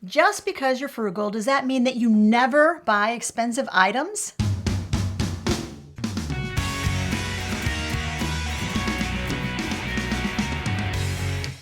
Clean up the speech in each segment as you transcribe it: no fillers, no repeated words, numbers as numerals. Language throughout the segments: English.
Just because you're frugal, does that mean that you never buy expensive items?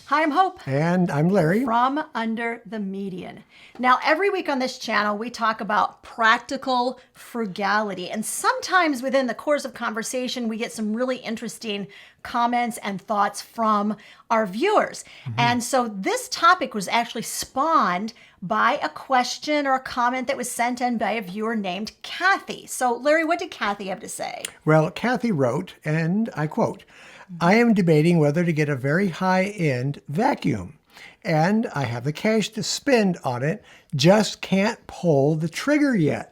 Hi, I'm Hope. And I'm Larry. From Under the Median. Now, every week on this channel, we talk about practical frugality. And sometimes within the course of conversation, we get some really interesting comments and thoughts from our viewers. And so this topic was actually spawned by a question or a comment that was sent in by a viewer named Kathy. So, Larry, what did Kathy have to say? Well, Kathy wrote, and I quote, I am debating whether to get a very high-end vacuum, and I have the cash to spend on it, just can't pull the trigger yet.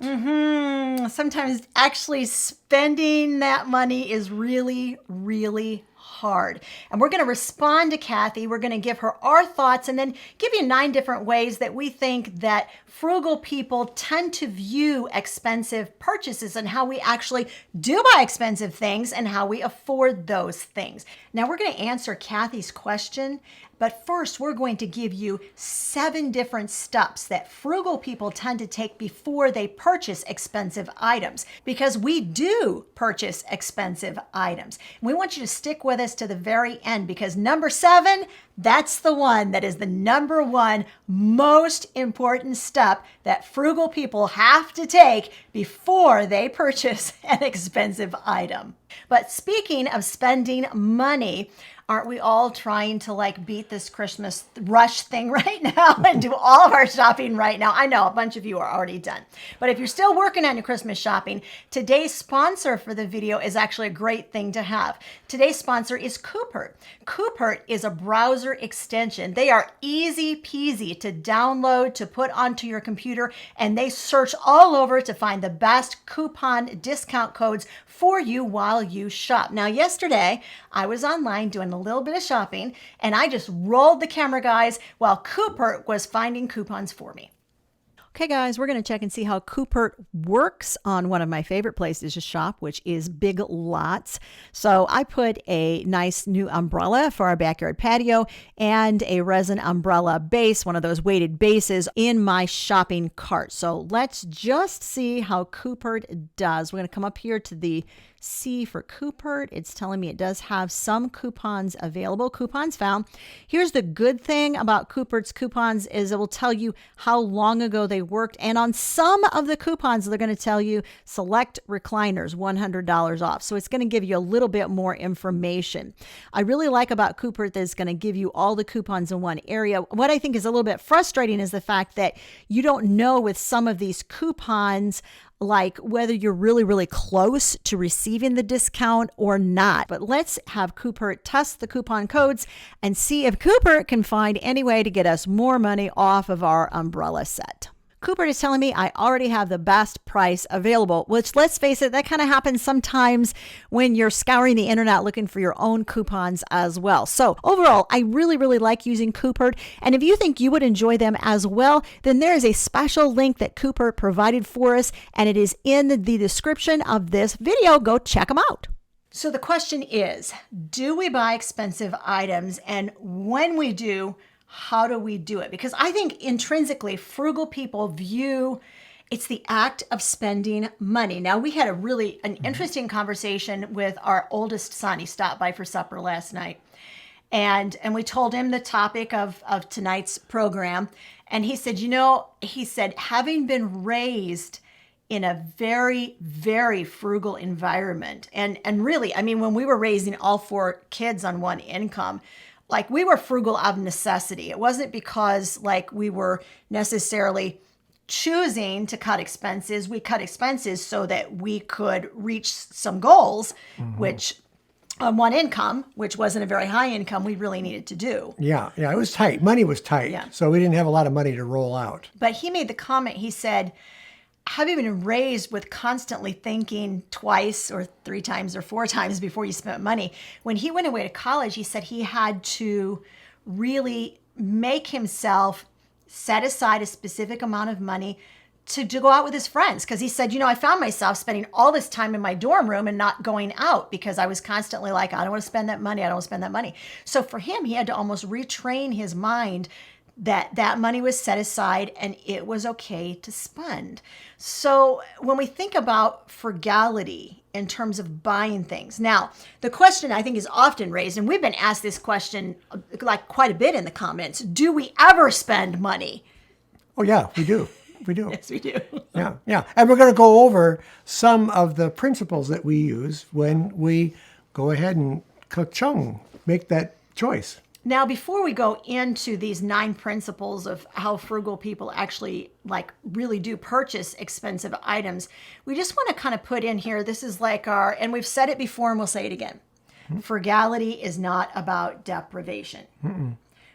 Sometimes actually spending that money is really, really hard. And we're going to respond to Kathy. We're going to give her our thoughts and then give you 9 different ways that we think that frugal people tend to view expensive purchases and how we actually do buy expensive things and how we afford those things. Now we're going to answer Kathy's question, but first we're going to give you 7 different steps that frugal people tend to take before they purchase expensive items, because we do purchase expensive items. We want you to stick with us to the very end, because number 7, that's the one that is the number 1 most important step that frugal people have to take before they purchase an expensive item. But speaking of spending money, aren't we all trying to beat this Christmas rush thing right now and do all of our shopping right now? I know a bunch of you are already done. But if you're still working on your Christmas shopping, today's sponsor for the video is actually a great thing to have. Today's sponsor is Coopert. Coopert is a browser extension. They are easy peasy to download, to put onto your computer, and they search all over to find the best coupon discount codes for you while you shop. Now, yesterday, I was online doing a little bit of shopping, and I just rolled the camera, guys, while Coopert was finding coupons for me. Okay, guys, we're going to check and see how Coopert works on one of my favorite places to shop, which is Big Lots. So I put a nice new umbrella for our backyard patio and a resin umbrella base, one of those weighted bases, in my shopping cart. So let's just see how Coopert does. We're going to come up here to the C for Coopert. It's telling me it does have some coupons available. Coupons found. Here's the good thing about Coopert's coupons is it will tell you how long ago they worked. And on some of the coupons, they're going to tell you select recliners, $100 off. So it's going to give you a little bit more information. I really like about Coopert that it's going to give you all the coupons in one area. What I think is a little bit frustrating is the fact that you don't know with some of these coupons whether you're really, really close to receiving the discount or not. But let's have Coopert test the coupon codes and see if Coopert can find any way to get us more money off of our umbrella set. Coopert is telling me I already have the best price available, which, let's face it, that kind of happens sometimes when you're scouring the internet looking for your own coupons as well. So overall, I really, really like using Coopert. And if you think you would enjoy them as well, then there is a special link that Coopert provided for us, and it is in the description of this video. Go check them out. So the question is, do we buy expensive items? And when we do, how do we do it? Because I think intrinsically frugal people view it's the act of spending money. Now, we had an interesting conversation with our oldest son. He stopped by for supper last night. And we told him the topic of tonight's program. And he said, having been raised in a very, very frugal environment. And really, I mean, when we were raising all 4 kids on one income, we were frugal out of necessity. It wasn't because we were necessarily choosing to cut expenses. We cut expenses so that we could reach some goals, which on one income, which wasn't a very high income, we really needed to do. Yeah, it was tight. Money was tight. Yeah. So we didn't have a lot of money to roll out. But he made the comment, he said, having been raised with constantly thinking twice or 3 times or 4 times before you spent money, when he went away to college, he said he had to really make himself set aside a specific amount of money to go out with his friends. Because he said, I found myself spending all this time in my dorm room and not going out because I was constantly I don't want to spend that money. I don't want to spend that money. So for him, he had to almost retrain his mind that money was set aside and it was okay to spend. So when we think about frugality in terms of buying things, now the question I think is often raised, and we've been asked this question like quite a bit in the comments: do we ever spend money? Oh yeah, we do. We do. Yes, we do. Yeah. And we're going to go over some of the principles that we use when we go ahead and ka-chung, make that choice. Now, before we go into these 9 principles of how frugal people actually really do purchase expensive items, we just want to kind of put in here, this is like and we've said it before and we'll say it again. Frugality is not about deprivation.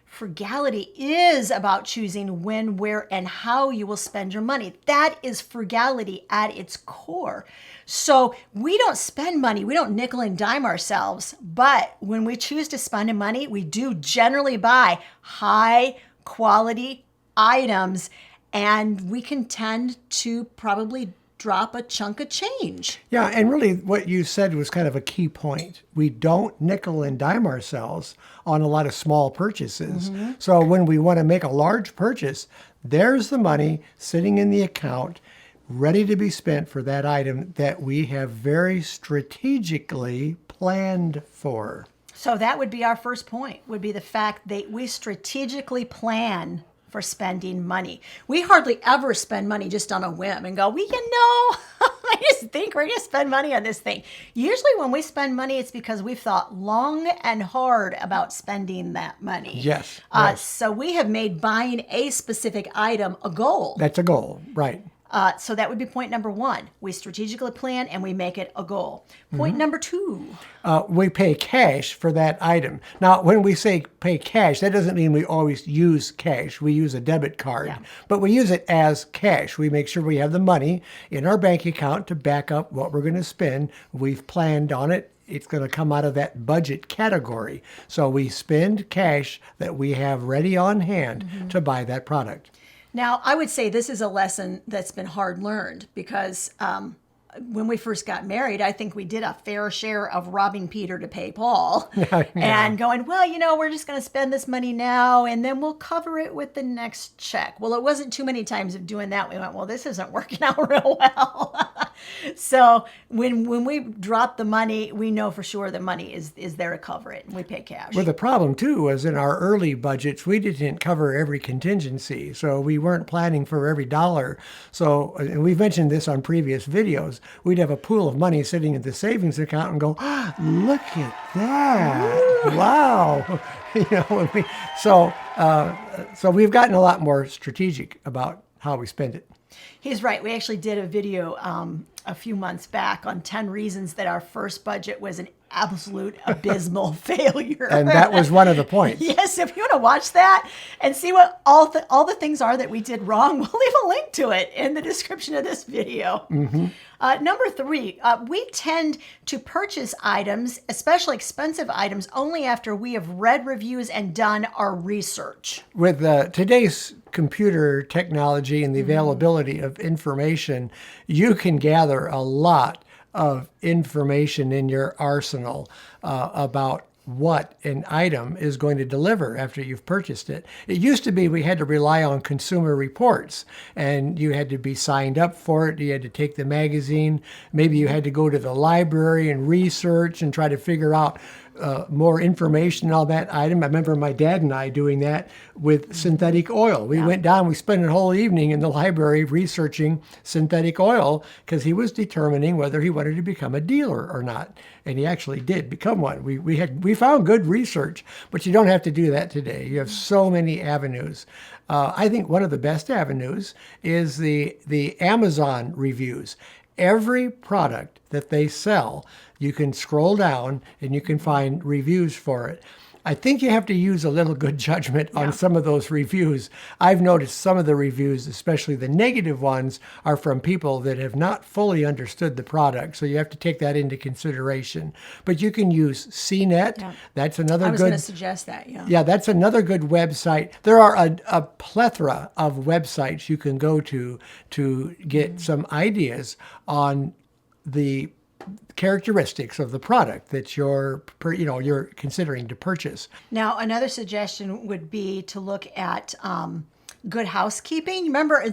Frugality is about choosing when, where, and how you will spend your money. That is frugality at its core. So we don't spend money, we don't nickel and dime ourselves, but when we choose to spend money, we do generally buy high quality items, and we can tend to probably drop a chunk of change. Yeah, and really what you said was kind of a key point. We don't nickel and dime ourselves on a lot of small purchases. So when we want to make a large purchase, there's the money sitting in the account ready to be spent for that item that we have very strategically planned for. So that would be our first point, would be the fact that we strategically plan for spending money. We hardly ever spend money just on a whim and go, I just think we're going to spend money on this thing. Usually when we spend money, it's because we've thought long and hard about spending that money. Yes. So we have made buying a specific item a goal. That's a goal, right. So that would be point number 1. We strategically plan and we make it a goal. Point number 2. We pay cash for that item. Now, when we say pay cash, that doesn't mean we always use cash. We use a debit card, but we use it as cash. We make sure we have the money in our bank account to back up what we're going to spend. We've planned on it. It's going to come out of that budget category. So we spend cash that we have ready on hand to buy that product. Now, I would say this is a lesson that's been hard learned because when we first got married, I think we did a fair share of robbing Peter to pay Paul and going, we're just going to spend this money now and then we'll cover it with the next check. Well, it wasn't too many times of doing that. We went, well, this isn't working out real well. So when we drop the money, we know for sure the money is there to cover it and we pay cash. Well, the problem too was in our early budgets, we didn't cover every contingency. So we weren't planning for every dollar. So, and we've mentioned this on previous videos, we'd have a pool of money sitting in the savings account and go, look at that. Wow. So we've gotten a lot more strategic about how we spend it. He's right. We actually did a video a few months back on 10 reasons that our first budget was an absolute abysmal failure. And that was one of the points. Yes, if you want to watch that and see what all the things are that we did wrong, we'll leave a link to it in the description of this video. Number 3, we tend to purchase items, especially expensive items, only after we have read reviews and done our research. With today's computer technology and the availability of information, you can gather a lot of information in your arsenal about what an item is going to deliver after you've purchased it. It used to be we had to rely on Consumer Reports, and you had to be signed up for it. You had to take the magazine. Maybe you had to go to the library and research and try to figure out more information on that item. I remember my dad and I doing that with synthetic oil. We went down, we spent a whole evening in the library researching synthetic oil because he was determining whether he wanted to become a dealer or not. And he actually did become one. We found good research, but you don't have to do that today. You have so many avenues. I think one of the best avenues is the Amazon reviews. Every product that they sell, you can scroll down and you can find reviews for it. I think you have to use a little good judgment on some of those reviews. I've noticed some of the reviews, especially the negative ones, are from people that have not fully understood the product. So you have to take that into consideration. But you can use CNET. Yeah. That's another good... I was going to suggest that, Yeah, that's another good website. There are a plethora of websites you can go to get some ideas on the characteristics of the product that you're considering to purchase. Now, another suggestion would be to look at good housekeeping. Remember,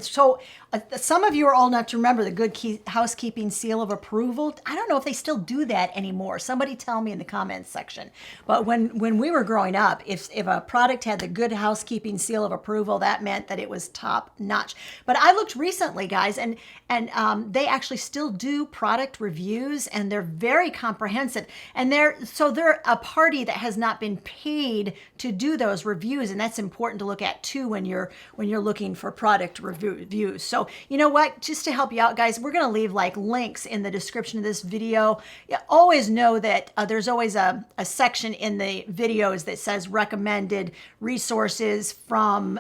some of you are old enough to remember the housekeeping seal of approval. I don't know if they still do that anymore. Somebody tell me in the comments section. But when we were growing up, if a product had the good housekeeping seal of approval, that meant that it was top notch. But I looked recently, guys, and they actually still do product reviews, and they're very comprehensive. And they're a party that has not been paid to do those reviews, and that's important to look at too when you're looking for product reviews. So you know what? Just to help you out, guys, we're going to leave like links in the description of this video. You always know that there's always a section in the videos that says recommended resources from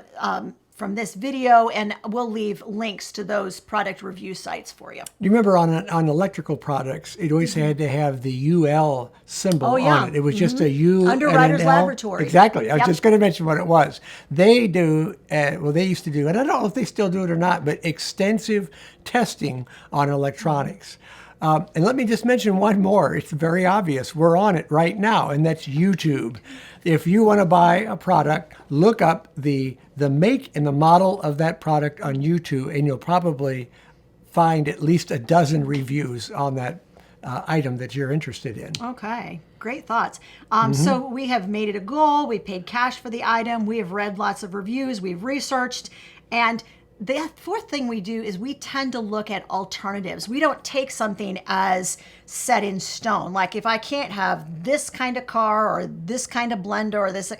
this video, and we'll leave links to those product review sites for you. You remember on electrical products, it always had to have the UL symbol on it. It was just a U Underwriters and an L. Laboratory. Exactly. I was just going to mention what it was. They do, they used to do, and I don't know if they still do it or not, but extensive testing on electronics. And let me just mention one more. It's very obvious. We're on it right now, and that's YouTube. If you want to buy a product, look up the make and the model of that product on YouTube, and you'll probably find at least a dozen reviews on that item that you're interested in. Okay, great thoughts. So we have made it a goal. We paid cash for the item. We have read lots of reviews. We've researched, and the fourth thing we do is we tend to look at alternatives. We don't take something as set in stone. Like if I can't have this kind of car or this kind of blender or this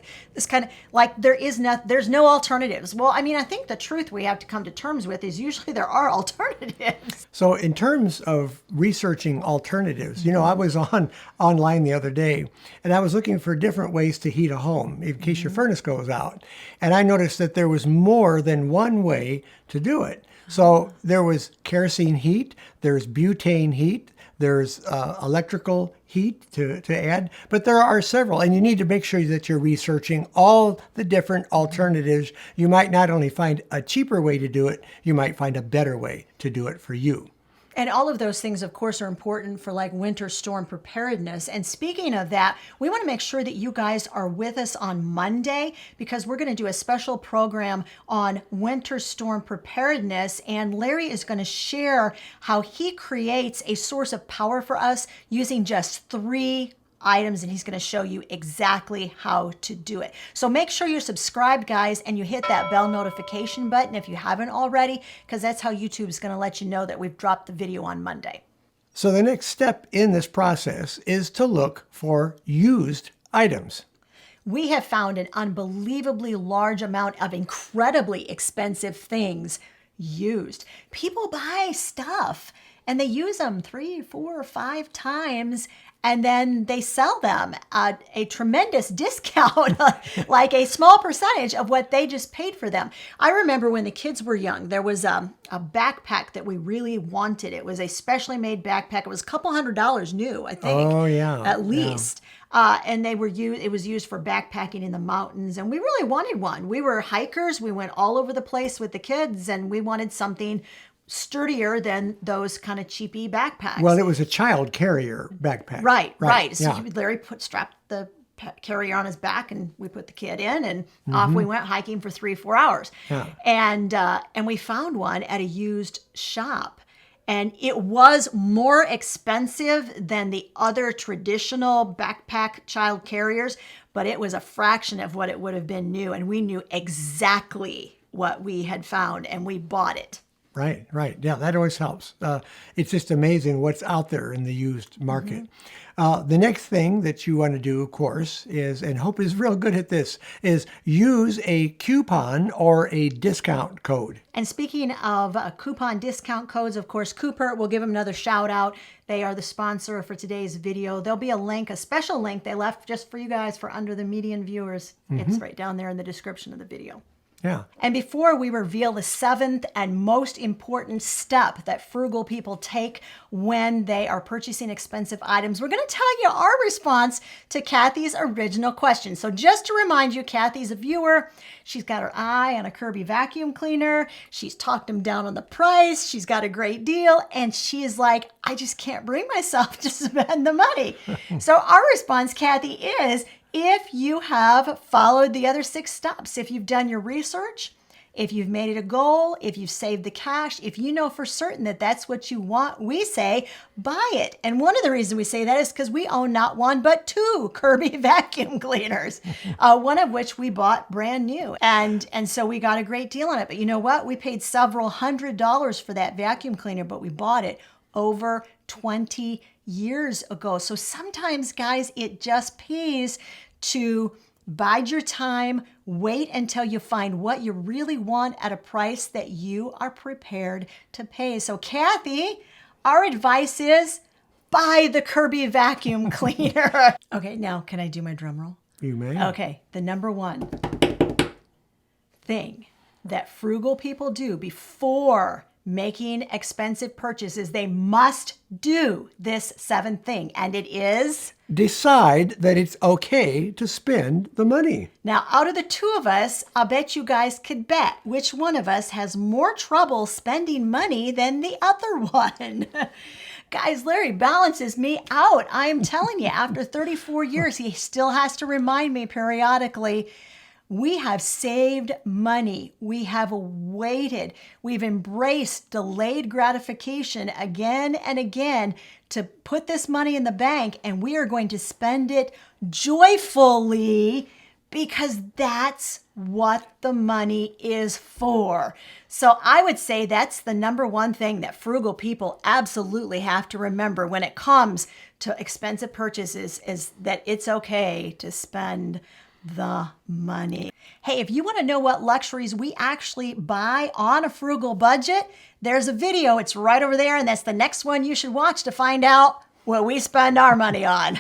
kind of, like there's no alternatives. Well, I mean, I think the truth we have to come to terms with is usually there are alternatives. So in terms of researching alternatives, I was online the other day, and I was looking for different ways to heat a home in case your furnace goes out. And I noticed that there was more than one way to do it. So there was kerosene heat, there's butane heat, there's electrical heat to add, but there are several, and you need to make sure that you're researching all the different alternatives. You might not only find a cheaper way to do it, you might find a better way to do it for you. And all of those things, of course, are important for like winter storm preparedness. And speaking of that, we want to make sure that you guys are with us on Monday, because we're going to do a special program on winter storm preparedness. And Larry is going to share how he creates a source of power for us using just 3 items, and he's going to show you exactly how to do it. So make sure you're subscribed, guys, and you hit that bell notification button if you haven't already, because that's how YouTube is going to let you know that we've dropped the video on Monday. So the next step in this process is to look for used items. We have found an unbelievably large amount of incredibly expensive things used. People buy stuff and they use them 3, 4, or 5 times, and then they sell them at a tremendous discount, like a small percentage of what they just paid for them. I remember when the kids were young, there was a backpack that we really wanted. It was a specially made backpack. It was a couple $100 new, I think. Oh, yeah. At least. Yeah. And it was used for backpacking in the mountains, and we really wanted one. We were hikers. We went all over the place with the kids, and we wanted something sturdier than those kind of cheapy backpacks. Well, it was a child carrier backpack. Right. So Yeah. Larry strapped the carrier on his back, and we put the kid in, and off we went hiking for 3-4 hours. Yeah. And we found one at a used shop. And it was more expensive than the other traditional backpack child carriers, but it was a fraction of what it would have been new. And we knew exactly what we had found, and we bought it. Right. Yeah, that always helps. It's just amazing what's out there in the used market. The next thing that you want to do, of course, is, and Hope is real good at this, is use a coupon or a discount code. And speaking of coupon discount codes, of course, Cooper, we'll give them another shout out. They are the sponsor for today's video. There'll be a special link they left just for you guys for Under the Median viewers. It's right down there in the description of the video. Yeah. And before we reveal the seventh and most important step that frugal people take when they are purchasing expensive items, we're going to tell you our response to Kathy's original question. So just to remind you, Kathy's a viewer. She's got her eye on a Kirby vacuum cleaner. She's talked him down on the price. She's got a great deal. And she is like, I just can't bring myself to spend the money. So our response, Kathy, is if you have followed the other 6 steps, if you've done your research, if you've made it a goal, if you've saved the cash, if you know for certain that that's what you want, we say buy it. And one of the reasons we say that is because we own not one, but 2 Kirby vacuum cleaners, one of which we bought brand new. And so we got a great deal on it. But you know what? We paid several $100s for that vacuum cleaner, but we bought it over 20 years ago. So sometimes, guys, it just pays to bide your time, wait until you find what you really want at a price that you are prepared to pay. So Kathy, our advice is buy the Kirby vacuum cleaner. Okay, now can I do my drum roll? You may. Okay, the number one thing that frugal people do before making expensive purchases, they must do this 7th thing, and it is Decide that it's okay to spend the money. Now, out of the 2 of us, I'll bet you guys could bet which one of us has more trouble spending money than the other one. Guys, Larry balances me out. I am telling you, after 34 years, he still has to remind me periodically. We have saved money. We have waited. We've embraced delayed gratification again and again to put this money in the bank, and we are going to spend it joyfully because that's what the money is for. So I would say that's the number one thing that frugal people absolutely have to remember when it comes to expensive purchases is that it's okay to spend the money. Hey, if you want to know what luxuries we actually buy on a frugal budget, there's a video. It's right over there, and that's the next one you should watch to find out what we spend our money on.